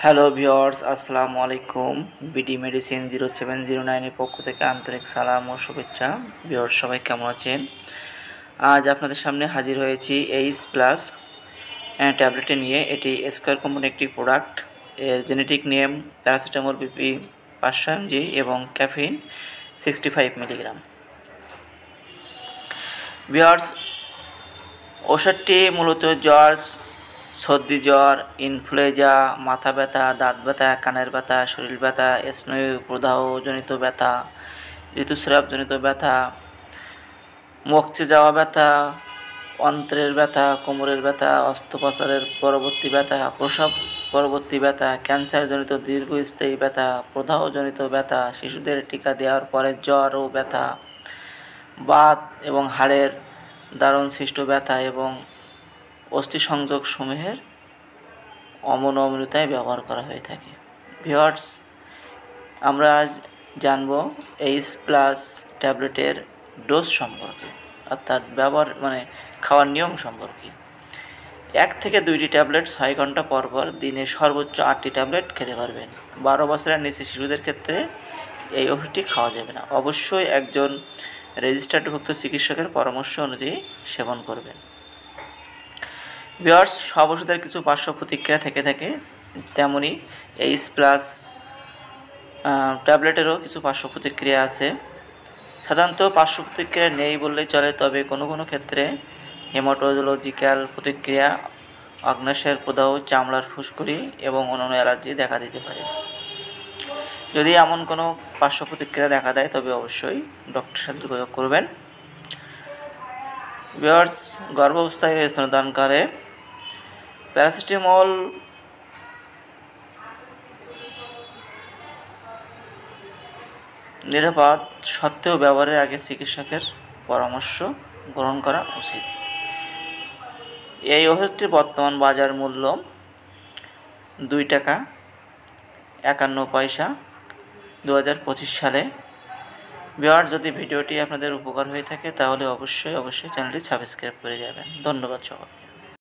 Hello viewers, আসসালামু আলাইকুম। BD medicine 0709 এর পক্ষ থেকে আন্তরিক সালাম ও শুভেচ্ছা। ভিউয়ার্স সবাই কেমন আছেন? আজ আপনাদের সামনে হাজির হয়েছি এইচ প্লাস ট্যাবলেটটি নিয়ে। এটি স্কয়ার কোম্পানির একটি প্রোডাক্ট। এর genetic name paracetamol BP 500 mg এবং ক্যাফিন 65 মিলিগ্রাম। ভিউয়ার্স, ওষুধটি মূলত জ্বর, সর্দি জ্বর, ইনফ্লুয়েঞ্জা, মাথা ব্যথা, দাঁত ব্যথা, কানের ব্যথা, শরীর ব্যথা, স্নায়ু প্রদাহজনিত ব্যথা, ঋতুস্রাবজনিত ব্যথা, মকচে যাওয়া ব্যথা, অন্ত্রের ব্যথা, কোমরের ব্যথা, অস্ত্রোপচারের পরবর্তী ব্যথা, প্রসব পরবর্তী ব্যথা, ক্যান্সারজনিত দীর্ঘস্থায়ী ব্যথা, প্রদাহজনিত ব্যথা, শিশুদের টিকা দেওয়ার পরে জ্বর ও ব্যথা, বাত এবং হাড়ের দারুণ সৃষ্ট ব্যথা এবং অস্থিসংযোগ সমূহের অমনোমৃতায় ব্যবহার করা হয়ে থাকে। ভিউয়ার্স, আমরা আজ জানব এইচ প্লাস ট্যাবলেটের ডোজ সম্পর্কে, অর্থাৎ ব্যবহার খাওয়ার নিয়ম সম্পর্কে। 1 থেকে 2টি ট্যাবলেট 6 ঘন্টা পর পর দিনে সর্বোচ্চ 8টি ট্যাবলেট খেতে পারবেন। 12 বছরের নিচে শিশুদের ক্ষেত্রে এই ওষুধটি খাওয়া যাবে না। অবশ্যই একজন রেজিস্টার্ডভুক্ত চিকিৎসকের পরামর্শ অনুযায়ী সেবন করবেন। ভিউয়ার্স, সব ওষুধের কিছু পার্শ্ব প্রতিক্রিয়া থেকে থাকে, তেমনি এইচ প্লাস ট্যাবলেটেরও কিছু পার্শ্ব প্রতিক্রিয়া আছে। সাধারণত পার্শ্ব প্রতিক্রিয়া নেই বললেই চলে, তবে কোনো কোনো ক্ষেত্রে হেমাটোলজিক্যাল প্রতিক্রিয়া, অগ্ন্যাশয়ের প্রদাহ, চামড়ার ফুসকুড়ি এবং অন্যান্য অ্যালার্জি দেখা দিতে পারে। যদি এমন কোনো পার্শ্ব প্রতিক্রিয়া দেখা দেয় তবে অবশ্যই ডক্টরের সাথে যোগাযোগ করবেন। ভিউয়ার্স, গর্ভাবস্থায় স্তনদানকালে প্যারাসিটামল নিরাপদ সত্ত্বেও ব্যবহারের আগে চিকিৎসকের পরামর্শ গ্রহণ করা উচিত। এই ওষুধটির বর্তমান বাজার মূল্য 2 টাকা 51 পয়সা 2025 সালে। ভিউয়ার্স, যদি ভিডিওটি আপনাদের উপকার হয়ে থাকে তাহলে অবশ্যই চ্যানেলটি সাবস্ক্রাইব করে যাবেন। ধন্যবাদ সবাই।